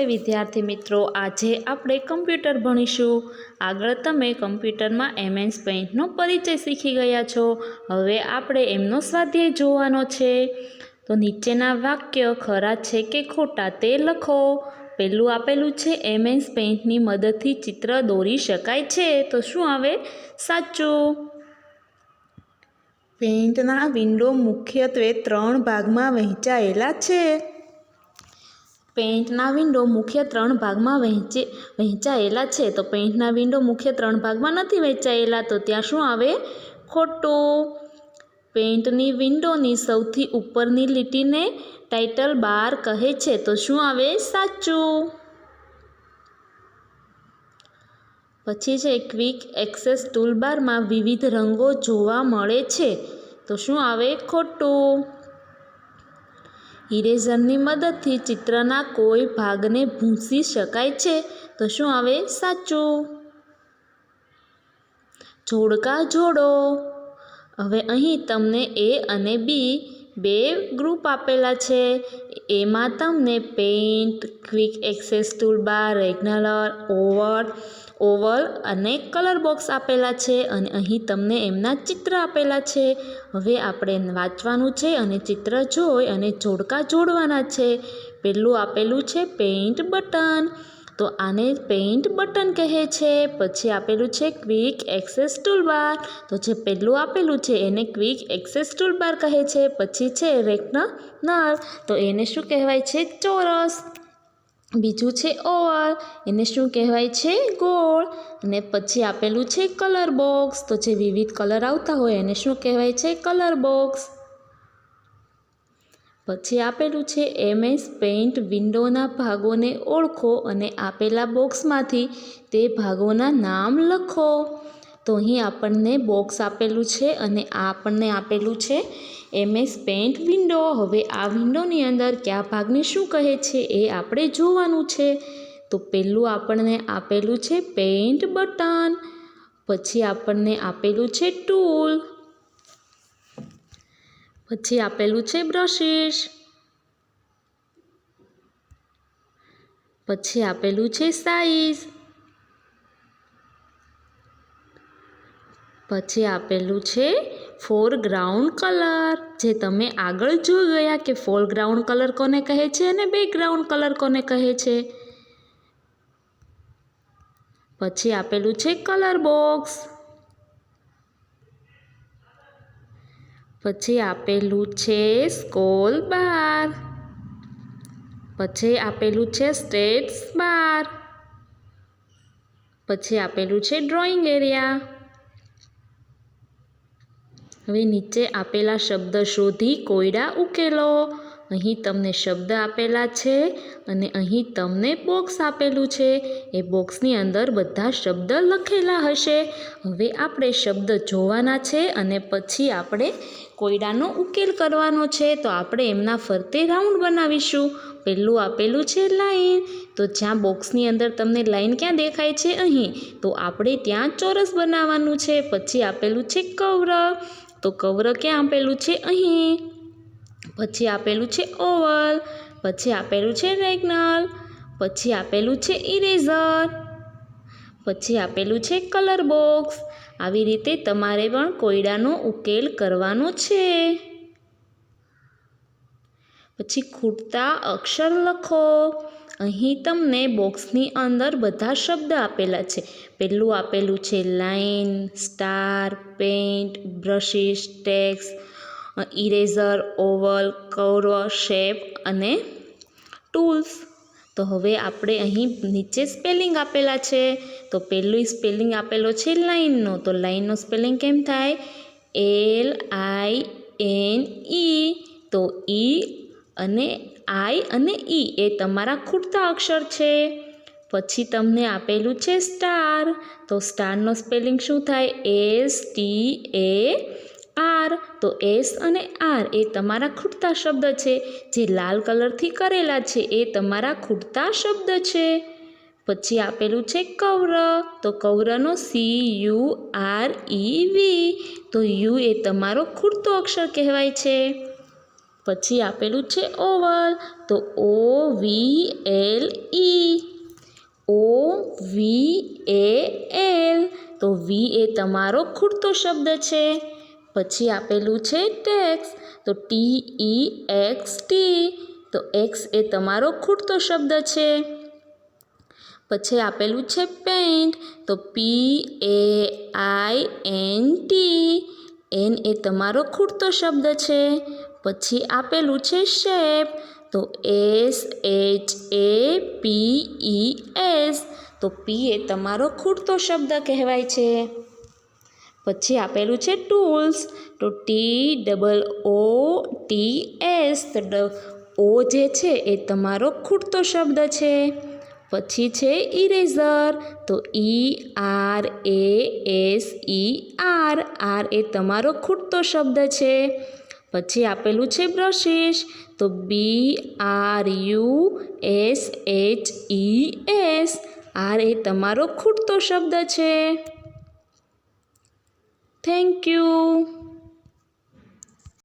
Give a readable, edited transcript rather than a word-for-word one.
વિદ્યાર્થી મિત્રો, આજે આપણે કમ્પ્યુટર ભણીશું। આગળ તમે કમ્પ્યુટરમાં MS પેઇન્ટનો પરિચય શીખી ગયા છો। હવે આપણે એમનો સ્વાધ્યાય જોવાનો છે। તો નીચેના વાક્ય ખરા છે કે ખોટા તે લખો। પહેલું આપેલું છે MS પેઇન્ટની મદદથી ચિત્ર દોરી શકાય છે, તો શું આવે? સાચું। પેઇન્ટના વિન્ડો મુખ્યત્વે 3 ભાગમાં વહેંચાયેલા છે। પેઇન્ટના વિન્ડો મુખ્ય 3 ભાગમાં વહેંચાયેલા છે, તો પેઇન્ટના વિન્ડો મુખ્ય 3 ભાગમાં નથી વહેંચાયેલા, તો ત્યાં શું આવે? ખોટું। પેઇન્ટની વિન્ડોની સૌથી ઉપરની લીટીને ટાઇટલ બાર કહે છે, તો શું આવે? સાચું। પછી છે ક્વિક એક્સેસ ટૂલબારમાં વિવિધ રંગો જોવા મળે છે, તો શું આવે? ખોટું। ઇરેઝરની મદદથી ચિત્રના કોઈ ભાગને ભૂંસી શકાય છે, તો શું આવે? સાચું। જોડકા જોડો। હવે અહીં તમને A અને B બે ગ્રુપ આપેલા છે। એમાં તમને paint, quick access toolbar, regular, Oval અને કલર બોક્સ આપેલા છે, અને અહીં તમને એમના ચિત્ર આપેલા છે। હવે આપણે વાંચવાનું છે અને ચિત્ર જોઈ અને જોડકા જોડવાના છે। પહેલું આપેલું છે પેઇન્ટ બટન, તો આને પેઇન્ટ બટન કહે છે। પછી આપેલું છે ક્વિક એક્સેસ ટૂલબાર, તો જે પહેલું આપેલું છે એને ક્વિક એક્સેસ ટૂલબાર કહે છે। પછી છે રેક્ટેંગલ, તો એને શું કહેવાય છે? ચોરસ। બીજું છે ઓવલ, એને શું કહેવાય છે? ગોળ। અને પછી આપેલું છે કલર બોક્સ, તો જે વિવિધ કલર આવતા હોય એને શું કહેવાય છે? Colour box. પછી આપેલું છે MS પેઇન્ટ વિન્ડોના ભાગોને ઓળખો અને આપેલા બોક્સમાંથી તે ભાગોના નામ લખો। તો અહીં આપણને બોક્સ આપેલું છે અને આપણને આપેલું છે MS પેઇન્ટ વિન્ડો। હવે આ વિન્ડોની અંદર કયા ભાગને શું કહે છે એ આપણે જોવાનું છે। તો પહેલું આપણને આપેલું છે પેઇન્ટ બટન, પછી આપણને આપેલું છે ટૂલ, પછી આપેલું છે બ્રશિસ, પછી આપેલું છે સાઇઝ, પછી આપેલું છે ફોરગ્રાઉન્ડ કલર, જે તમે આગળ જોઈ ગયા કે ફોરગ્રાઉન્ડ કલર કોને કહે છે અને બેકગ્રાઉન્ડ કલર કોને કહે છે। પછી આપેલું છે કલર બોક્સ, પછી આપેલું છે સ્ક્રોલ બાર, પછી આપેલું છે સ્ટેટસ બાર, પછી આપેલું છે ડ્રોઈંગ એરિયા। હવે નીચે આપેલા શબ્દ શોધી કોયડા ઉકેલો। અહીં તમને શબ્દ આપેલા છે અને અહીં તમને બોક્સ આપેલું છે। એ બોક્સની અંદર બધા શબ્દ લખેલા હશે। હવે આપણે શબ્દ જોવાના છે અને પછી આપણે કોયડાનો ઉકેલ કરવાનો છે। તો આપણે એમના ફરતે રાઉન્ડ બનાવીશું। પહેલું આપેલું છે લાઈન, તો જ્યાં બોક્સની અંદર તમને લાઈન ક્યાં દેખાય છે? અહીં, તો આપણે ત્યાં ચોરસ બનાવવાનું છે। પછી આપેલું છે કર્વ, તો કર્વ ક્યાં આપેલું છે? અહીં। પછી આપેલું છે ઓવલ, પછી આપેલું છે રેક્ટેંગલ, પછી આપેલું છે ઇરેઝર, પછી આપેલું છે કલર બોક્સ। આવી રીતે તમારે પણ કોયડાનો ઉકેલ કરવાનો છે। પછી ખૂટતા અક્ષર લખો। અહીં તમને બોક્સની અંદર બધા શબ્દ આપેલા છે। પહેલું આપેલું છે line, star, paint, brushes, text, eraser, Oval, curve, shape અને ટૂલ્સ। તો હવે આપણે અહીં નીચે સ્પેલિંગ આપેલા છે। તો પહેલું સ્પેલિંગ આપેલો છે લાઈનનો, તો લાઈનનો સ્પેલિંગ કેમ થાય? LINE। તો I અને E એ તમારા ખૂટતા અક્ષર છે। પછી તમને આપેલું છે સ્ટાર, તો સ્ટારનો સ્પેલિંગ શું થાય? STAR। તો S અને R એ તમારા ખૂટતા શબ્દ છે। જે લાલ કલરથી કરેલા છે એ તમારા ખૂટતા શબ્દ છે। પછી આપેલું છે કર્વ, તો કર્વનો CUREV, તો U એ તમારો ખૂટતો અક્ષર કહેવાય છે। પછી આપેલું છે ઓવલ, તો OVLE, OVAL, તો V એ તમારો ખૂટતો શબ્દ છે. પછી આપેલું છે ટેક્સ, તો TEXT, તો X એ તમારો ખૂટતો શબ્દ છે. પછી આપેલું છે પેઇન્ટ, તો PAINT, N એ તમારો ખૂટતો શબ્દ છે. પછી આપેલું છે શેપ, તો SHAPES, તો P એ તમારો ખૂટતો શબ્દ કહેવાય છે. પછી આપેલું છે ટૂલ્સ, તો TOOTS, તો O જે છે એ તમારો ખૂટતો શબ્દ છે. પછી છે ઇરેઝર, તો ERASER, R એ તમારો ખૂટતો શબ્દ છે. પછી આપેલું છે બ્રશિસ, તો BRUSHES, R એ તમારો ખૂટતો શબ્દ છે. Thank you.